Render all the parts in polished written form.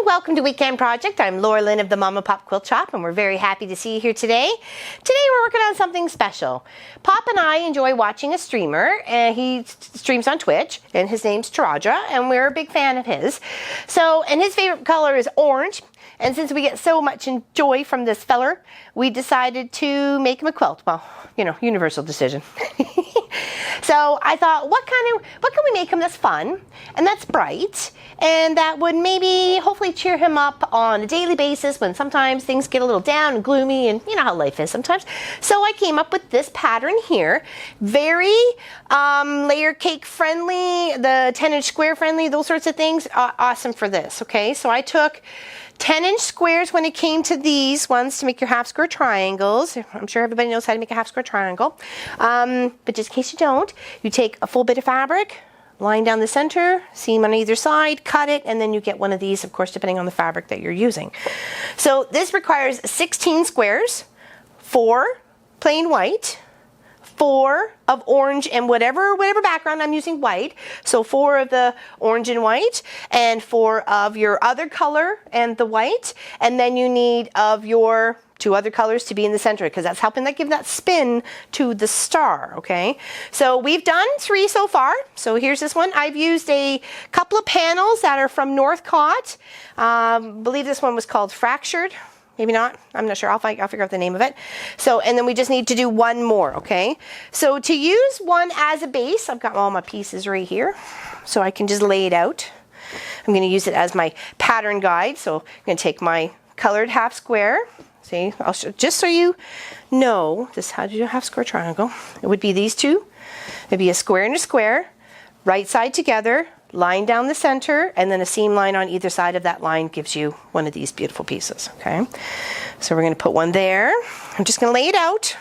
Welcome to Weekend Project. I'm Laura Lynn of the Mama Pop Quilt Shop, and we're very happy to see you here today. Today we're working on something special. Pop and I enjoy watching a streamer, and he streams on Twitch, and his name's Terahdra, and we're a big fan of his. And his favorite color is orange, and since we get so much joy from this feller, we decided to make him a quilt. Well, you know, universal decision. So I thought, what can we make him that's fun and that's bright and that would maybe hopefully cheer him up on a daily basis when sometimes things get a little down and gloomy, and you know how life is sometimes. So I came up with this pattern here, very layer cake friendly, the 10-inch square friendly, those sorts of things, awesome for this. Okay, so I took 10-inch squares when it came to these ones to make your half square triangles. I'm sure everybody knows how to make a half square triangle. But just in case you don't, you take a full bit of fabric, line down the center, seam on either side, cut it, and then you get one of these, of course, depending on the fabric that you're using. So this requires 16 squares, 4 plain white, 4 of orange and whatever background I'm using white. So 4 of the orange and white, and 4 of your other color and the white, and then you need of your 2 other colors to be in the center, because that's helping give that spin to the star. Okay, so we've done 3 so far. So here's this one. I've used a couple of panels that are from Northcott. Believe this one was called Fractured. Maybe not, I'm not sure, I'll figure out the name of it. So, and then we just need to do one more, okay? So to use one as a base, I've got all my pieces right here, so I can just lay it out. I'm gonna use it as my pattern guide, so I'm gonna take my colored half square. See, I'll show, just so you know this, how to do a half square triangle. It would be these two. It'd be a square and a square, right side together, line down the center, and then a seam line on either side of that line gives you one of these beautiful pieces, okay? So we're gonna put one there. I'm just gonna lay it out,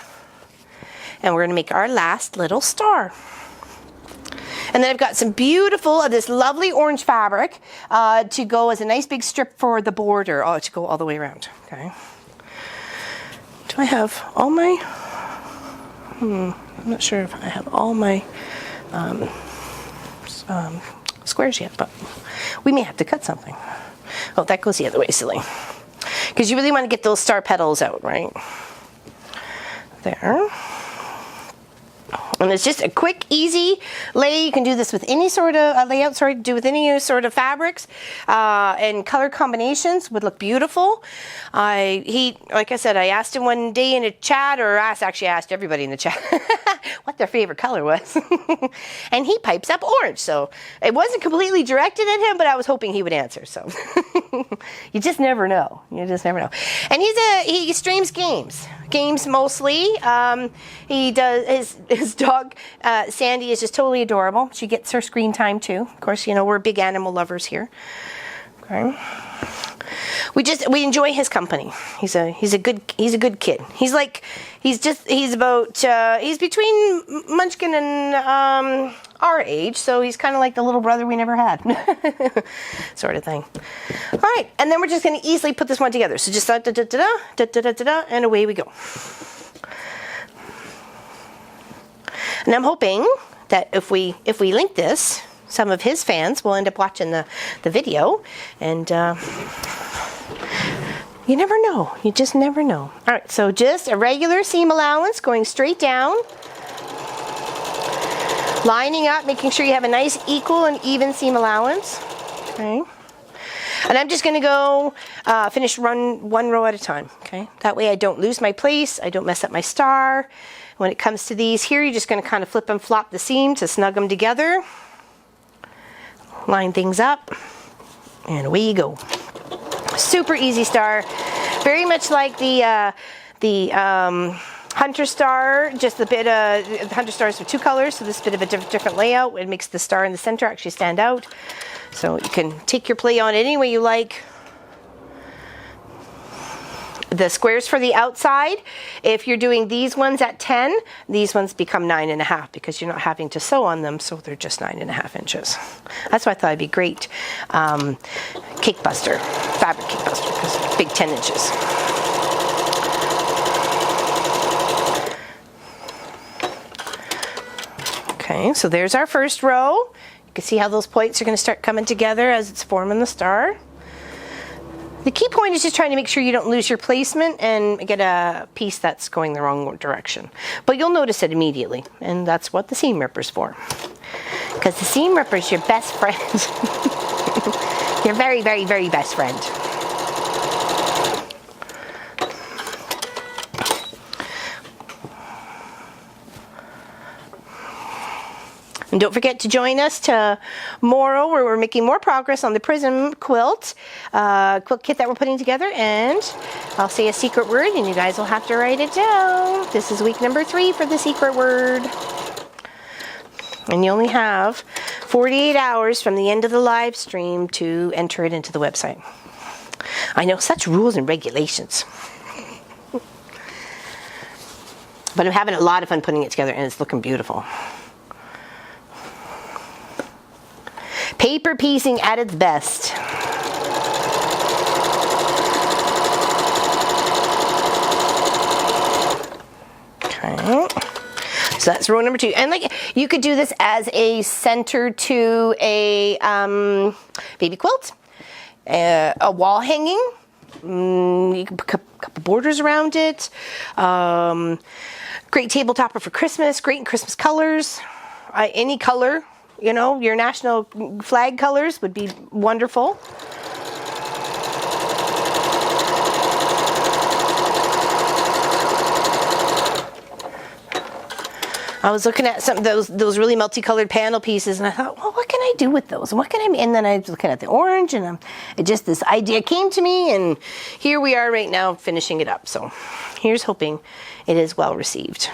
and we're gonna make our last little star. And then I've got some beautiful, this lovely orange fabric to go as a nice big strip for the border, to go all the way around, okay? Do I have all my, I'm not sure if I have all my, squares yet, but we may have to cut something. Oh, that goes the other way, silly. Because you really want to get those star petals out, right? There. And it's just a quick, easy lay. You can do this with any sort of layout, do with any sort of fabrics, and color combinations would look beautiful. Like I said, I asked him one day in a chat, or actually I asked everybody in the chat what their favorite color was. And he pipes up orange, so it wasn't completely directed at him, but I was hoping he would answer, so. You just never know. You just never know. And he streams games mostly. He does, his dog, Sandy, is just totally adorable. She gets her screen time too. Of course, you know, we're big animal lovers here. Okay. We enjoy his company. He's a good kid. He's between Munchkin and our age, so he's kind of like the little brother we never had, sort of thing. All right, and then we're just going to easily put this one together. So just and away we go. And I'm hoping that if we link this, some of his fans will end up watching the video, and you never know. You just never know. All right, so just a regular seam allowance going straight down, lining up, making sure you have a nice equal and even seam allowance. Okay. And I'm just going to go finish one row at a time. Okay. That way I don't lose my place. I don't mess up my star. When it comes to these here, you're just going to kind of flip and flop the seam to snug them together. Line things up, and away you go. Super easy star, very much like the Hunter star. Just a bit of the Hunter stars with 2 colors, so this is a bit of a different layout. It makes the star in the center actually stand out. So you can take your play on it any way you like. the squares for the outside. If you're doing these ones at 10, these ones become 9.5 because you're not having to sew on them, so they're just 9.5 inches. That's why I thought it'd be great cake buster, fabric cake buster, because it's big 10 inches. Okay, so there's our first row. You can see how those points are going to start coming together as it's forming the star. The key point is just trying to make sure you don't lose your placement and get a piece that's going the wrong direction. But you'll notice it immediately, and that's what the seam ripper's for. Because the seam ripper's your best friend. Your very, very, very best friend. And don't forget to join us tomorrow where we're making more progress on the Prism quilt kit that we're putting together. And I'll say a secret word and you guys will have to write it down. This is week number 3 for the secret word. And you only have 48 hours from the end of the live stream to enter it into the website. I know, such rules and regulations. But I'm having a lot of fun putting it together and it's looking beautiful. Paper piecing at its best. Okay. So that's row number 2. And like you could do this as a center to a baby quilt, a wall hanging. You can put a couple borders around it. Great table topper for Christmas. Great in Christmas colors. Any color. You know, your national flag colors would be wonderful. I was looking at some of those really multicolored panel pieces, and I thought, well, what can I do with those? What can I? And then I was looking at the orange, and this idea came to me, and here we are right now finishing it up. So, here's hoping it is well received.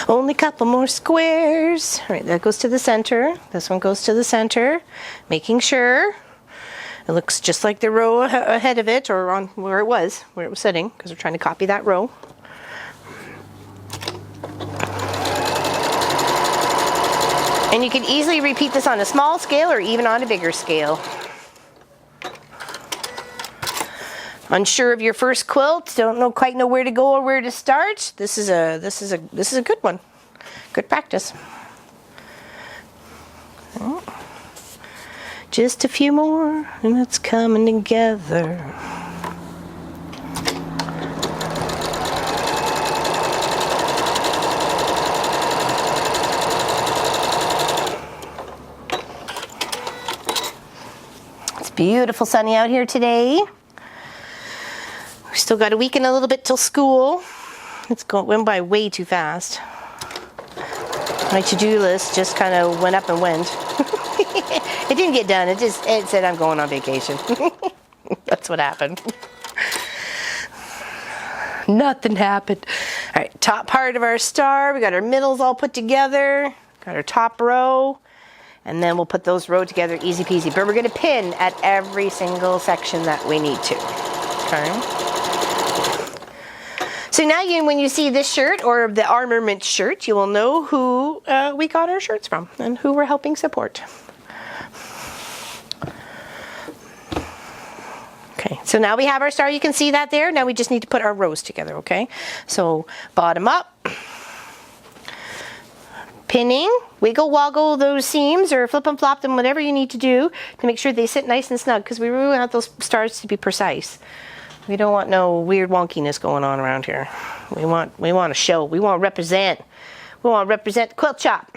Only a couple more squares. All right, that goes to the center. This one goes to the center, making sure it looks just like the row ahead of it, or on where it was sitting, because we're trying to copy that row. And you can easily repeat this on a small scale or even on a bigger scale. Unsure of your first quilt, don't quite know where to go or where to start. This is a good one. Good practice. Just a few more, and it's coming together. It's beautiful sunny out here today. We still got a week and a little bit till school. Went by way too fast. My to-do list just kind of went up and went. It didn't get done. It said I'm going on vacation. That's what happened. Nothing happened. All right, top part of our star. We got our middles all put together. Got our top row. And then we'll put those row together easy peasy. But we're going to pin at every single section that we need to. Okay. So now when you see this shirt or the armament shirt, you will know who we got our shirts from and who we're helping support. Okay, so now we have our star. You can see that there. Now we just need to put our rows together, okay? So bottom up, pinning, wiggle woggle those seams or flip and flop them, whatever you need to do to make sure they sit nice and snug, because we really want those stars to be precise. We don't want no weird wonkiness going on around here. We want to show. We want to represent. We want to represent the quilt shop.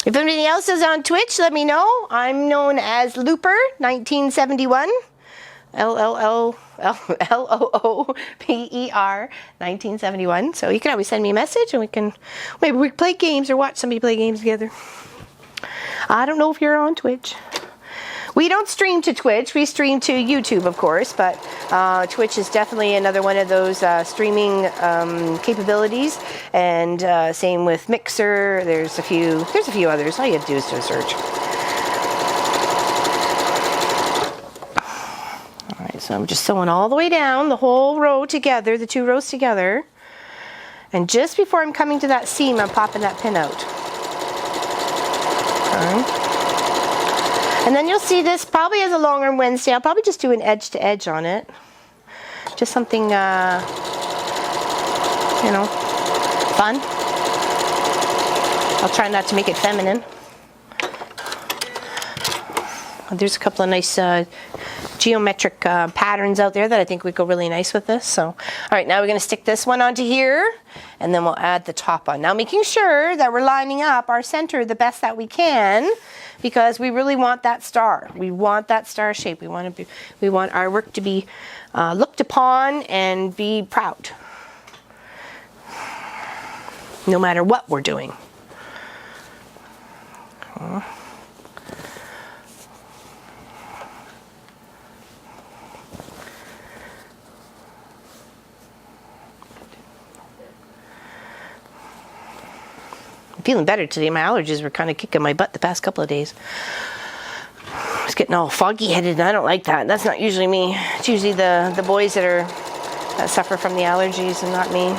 If anybody else is on Twitch, let me know. I'm known as Looper 1971. LOOPER 1971. So you can always send me a message and we can play games or watch somebody play games together. I don't know if you're on Twitch. We don't stream to Twitch. We stream to YouTube, of course, but Twitch is definitely another one of those streaming capabilities. And same with Mixer. There's a few others. All you have to do is do a search. All right, so I'm just sewing all the way down, the whole row together, the 2 rows together. And just before I'm coming to that seam, I'm popping that pin out. Okay. And then you'll see this probably as a longer Wednesday. I'll probably just do an edge to edge on it. Just something, you know, fun. I'll try not to make it feminine. There's a couple of nice geometric patterns out there that I think would go really nice with this. So, all right, now we're going to stick this one onto here, and then we'll add the top on. Now, making sure that we're lining up our center the best that we can, because we really want that star. We want that star shape. We want our work to be looked upon and be proud, no matter what we're doing. Okay. Feeling better today. My allergies were kind of kicking my butt the past couple of days. I was getting all foggy headed, and I don't like that. That's not usually me. It's usually the boys that suffer from the allergies and not me.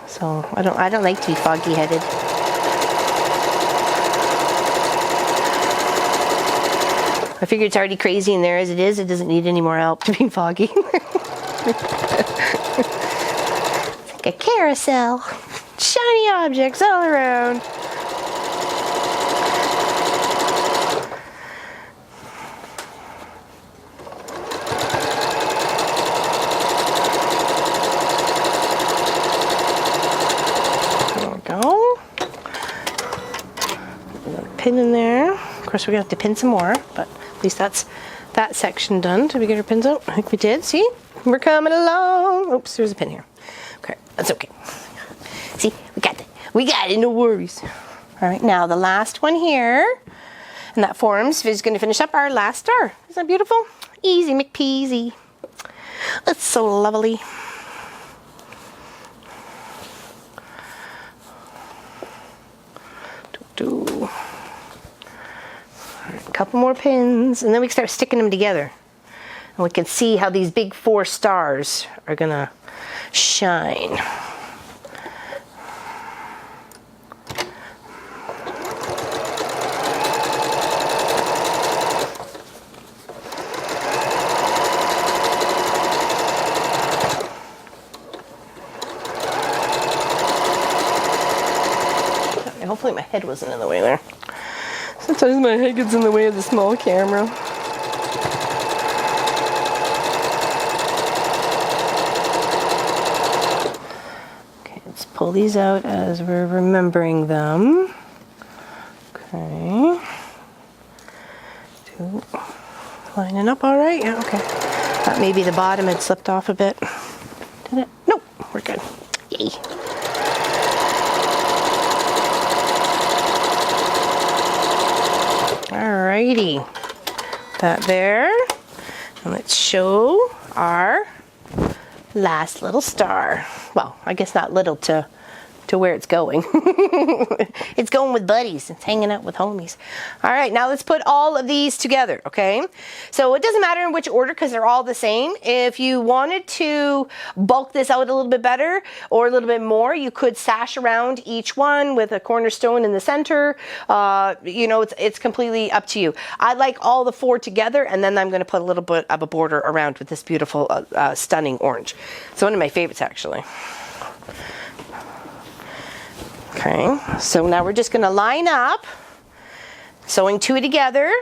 So I don't like to be foggy headed. I figure it's already crazy in there as it is. It doesn't need any more help to be foggy. It's like a carousel. Shiny objects all around. There we go. Pin in there. Of course, we're going to have to pin some more, but at least that's that section done. Did we get our pins out? I think we did. See? We're coming along. Oops, there's a pin here. Okay, that's okay. See, we got it, no worries. All right, now the last one here, and that forms is going to finish up our last star. Isn't that beautiful? Easy McPeasy. That's so lovely. A couple more pins, and then we can start sticking them together. And we can see how these big 4 stars are going to shine. Hopefully my head wasn't in the way there. Sometimes my head gets in the way of the small camera. Okay, let's pull these out as we're remembering them. Okay. 2. Lining up all right? Yeah, okay. Thought maybe the bottom had slipped off a bit. Did it? Nope, we're good. Yay. Alrighty, that there, and let's show our last little star. Well, I guess not little to where it's going. It's going with buddies. It's hanging out with homies. All right, now let's put all of these together, okay? So it doesn't matter in which order because they're all the same. If you wanted to bulk this out a little bit better or a little bit more, you could sash around each one with a cornerstone in the center. You know, it's completely up to you. I like all the 4 together, and then I'm going to put a little bit of a border around with this beautiful, stunning orange. It's one of my favorites, actually. Okay, so now we're just going to line up, sewing 2 together,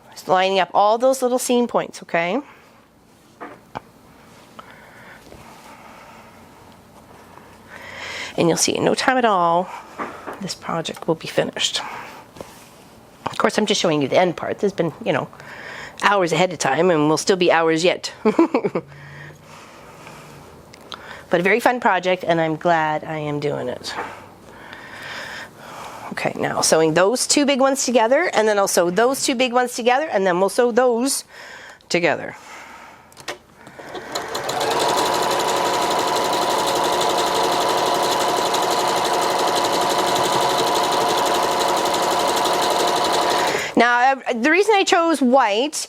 just lining up all those little seam points, okay? And you'll see in no time at all, this project will be finished. Of course, I'm just showing you the end part. There's been, you know, hours ahead of time, and will still be hours yet. But a very fun project, and I'm glad I am doing it. Okay, now sewing those two big ones together, and then I'll sew those two big ones together, and then we'll sew those together. Now, the reason I chose white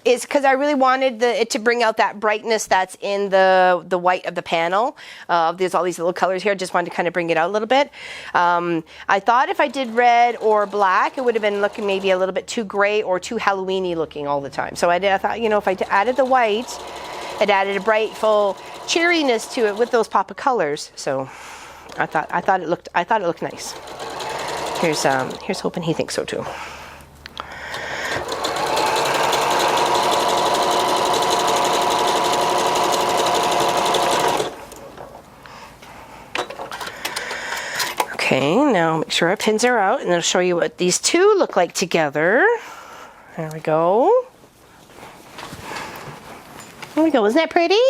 is because I really wanted it to bring out that brightness that's in the white of the panel. There's all these little colors here. I just wanted to kind of bring it out a little bit. I thought if I did red or black, it would have been looking maybe a little bit too gray or too Halloween-y looking all the time. So I thought, you know, if I added the white, it added a bright, full cheeriness to it with those pop of colors. So I thought it looked nice. Here's hoping he thinks so too. Okay, now make sure our pins are out, and I'll show you what these two look like together. There we go. There we go. Isn't that pretty?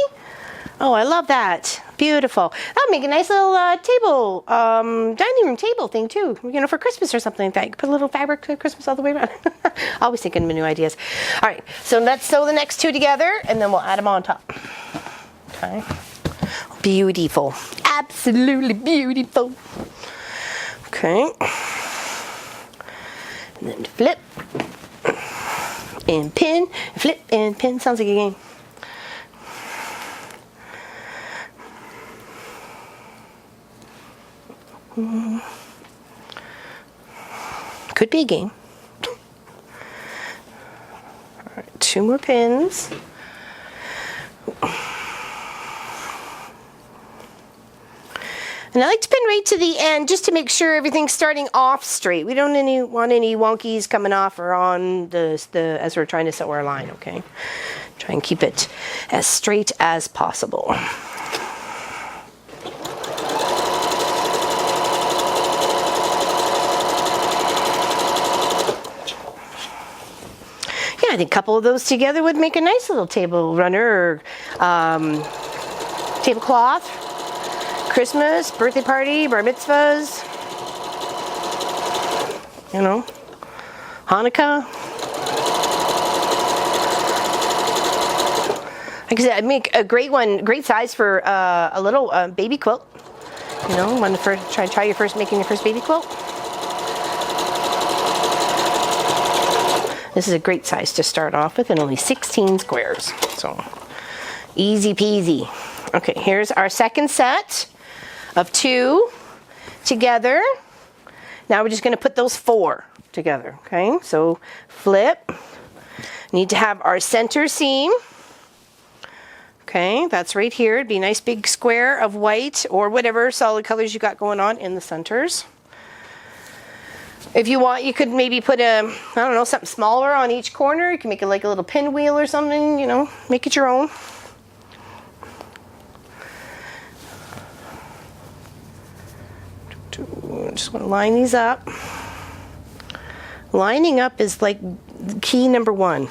Oh, I love that. Beautiful. That'll make a nice little table, dining room table thing too. You know, for Christmas or something like that. You can put a little fabric to Christmas all the way around. Always thinking of new ideas. All right, so let's sew the next two together, and then we'll add them on top. Okay. Beautiful. Absolutely beautiful. Okay. And then flip and pin, flip and pin. Sounds like a game. Could be a game. All right, two more pins. And I like to pin right to the end just to make sure everything's starting off straight. We don't want any wonkies coming off or on as we're trying to sew our line, okay? Try and keep it as straight as possible. Yeah, I think a couple of those together would make a nice little table runner or tablecloth. Christmas, birthday party, bar mitzvahs, you know, Hanukkah. Like I said, I'd make a great one, great size for a little baby quilt. You know, when try making your first baby quilt. This is a great size to start off with, and only 16 squares, so easy peasy. Okay, here's our second set of two together. Now we're just going to put those four together, okay? So flip. Need to have our center seam. Okay, that's right here. It'd be a nice big square of white or whatever solid colors you got going on in the centers. If you want, you could maybe put something smaller on each corner. You can make it like a little pinwheel or something, you know, make it your own. Just want to line these up. Lining up is like key number one.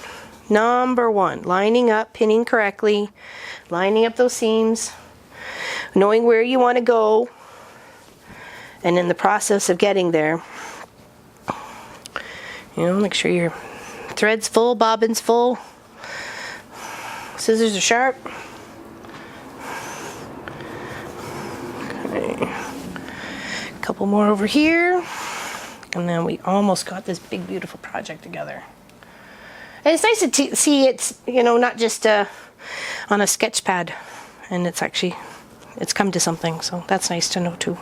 Number one, lining up, pinning correctly, lining up those seams, knowing where you want to go, and in the process of getting there, you know, make sure your thread's full, bobbin's full, scissors are sharp. Okay. Couple more over here, and then we almost got this big beautiful project together. And it's nice to see it's, you know, not just on a sketch pad, and it's come to something, so that's nice to know too.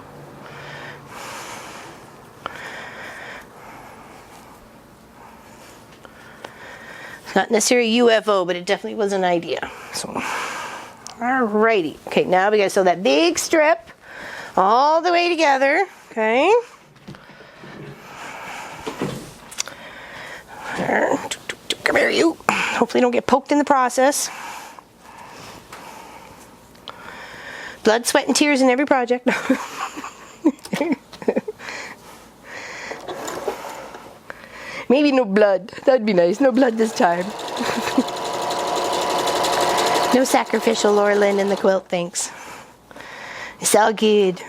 It's not necessarily a UFO, but it definitely was an idea. So, alrighty. Okay, now we gotta sew that big strip all the way together, okay? Come here, you. Hopefully don't get poked in the process. Blood, sweat, and tears in every project. Maybe no blood. That'd be nice. No blood this time. No sacrificial Laura Lynn in the quilt, thanks. It's all good.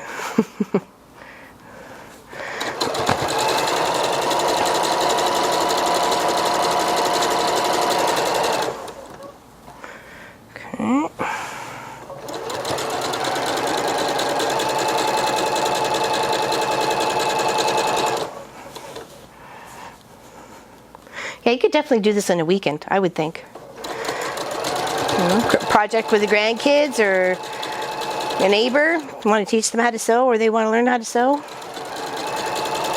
Yeah, you could definitely do this on a weekend, I would think. Project with the grandkids or a neighbor. You want to teach them how to sew, or they want to learn how to sew.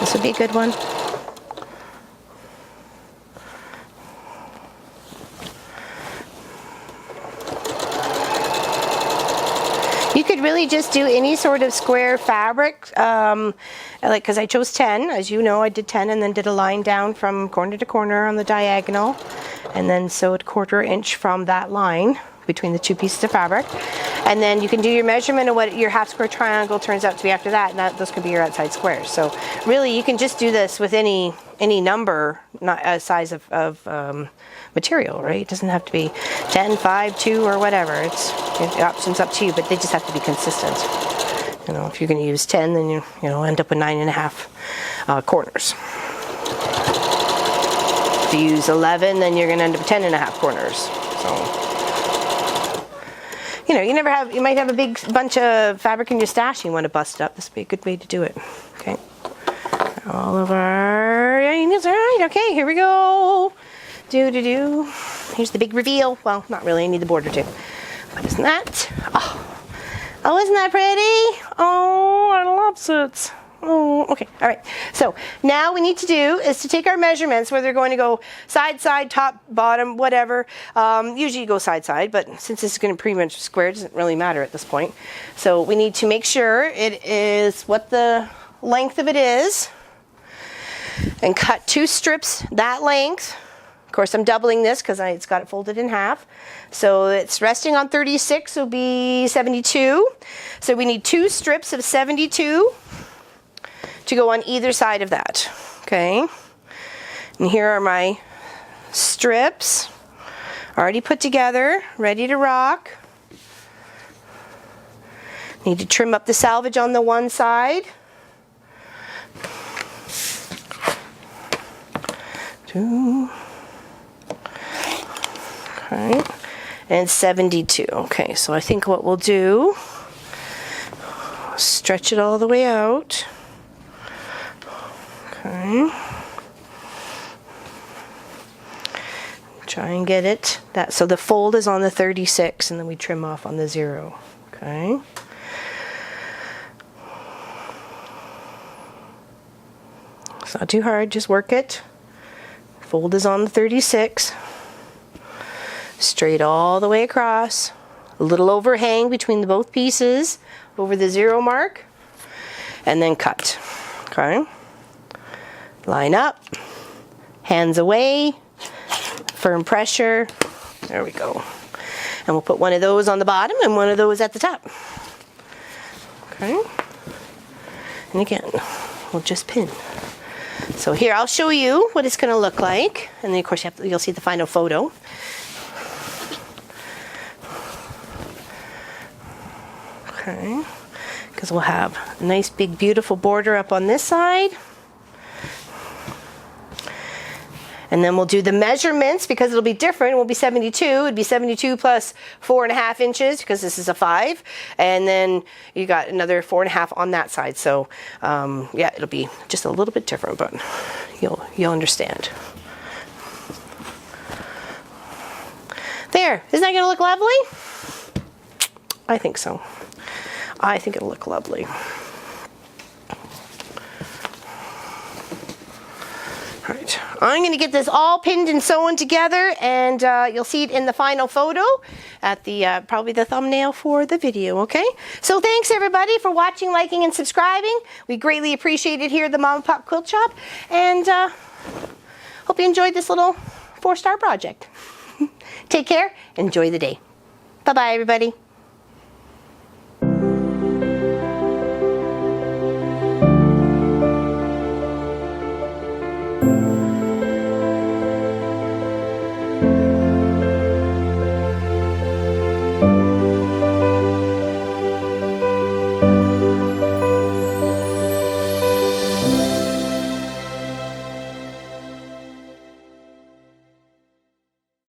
This would be a good one. You could really just do any sort of square fabric, like, because I chose 10, as you know, I did 10 and then did a line down from corner to corner on the diagonal, and then sewed 1/4 inch from that line between the 2 pieces of fabric. And then you can do your measurement of what your half square triangle turns out to be after that, and those could be your outside squares. So really you can just do this with any number, not a size of material, right? It doesn't have to be 10, 5, 2, or whatever. The option's up to you, but they just have to be consistent. You know, if you're going to use 10, then you end up with 9.5 corners. If you use 11, then you're going to end up with 10.5 corners. So, you might have a big bunch of fabric in your stash and you want to bust it up. This would be a good way to do it. Okay. All of our yarns, all right. Okay, here we go. Here's the big reveal. Well, not really. I need the border too. But isn't that? Oh, isn't that pretty? Oh, I love it. Oh, okay. All right. So now we need to do is to take our measurements, whether they're going to go side, side, top, bottom, whatever. Usually you go side, side, but since this is going to pretty much square, it doesn't really matter at this point. So we need to make sure it is what the length of it is, and cut 2 strips that length. Of course, I'm doubling this because it's got it folded in half. So it's resting on 36, so it'll be 72. So we need 2 strips of 72 to go on either side of that. Okay. And here are my strips already put together, ready to rock. Need to trim up the selvage on the one side. 2. Okay. And 72. Okay, so I think what we'll do, stretch it all the way out. Okay. Try and get it that so the fold is on the 36 and then we trim off on the 0. Okay. It's not too hard, just work it. Fold is on the 36. Straight all the way across. A little overhang between the both pieces over the 0 mark. And then cut. Okay. Line up. Hands away. Firm pressure. There we go. And we'll put one of those on the bottom and one of those at the top. Okay. And again, we'll just pin. So here, I'll show you what it's going to look like. And then, of course, you'll see the final photo. Okay. Because we'll have a nice, big, beautiful border up on this side. And then we'll do the measurements because it'll be different. It will be 72. It'd be 72 plus 4.5 inches because this is a 5. And then you got another 4.5 on that side. So yeah, it'll be just a little bit different, but you'll understand. There, isn't that going to look lovely? I think so. I think it'll look lovely. All right, I'm going to get this all pinned and sewn together, and you'll see it in the final photo at the probably the thumbnail for the video, okay? So thanks everybody for watching, liking, and subscribing. We greatly appreciate it here at the Mama Pop Quilt Shop, and hope you enjoyed this little 4-star project. Take care, enjoy the day. Bye-bye everybody.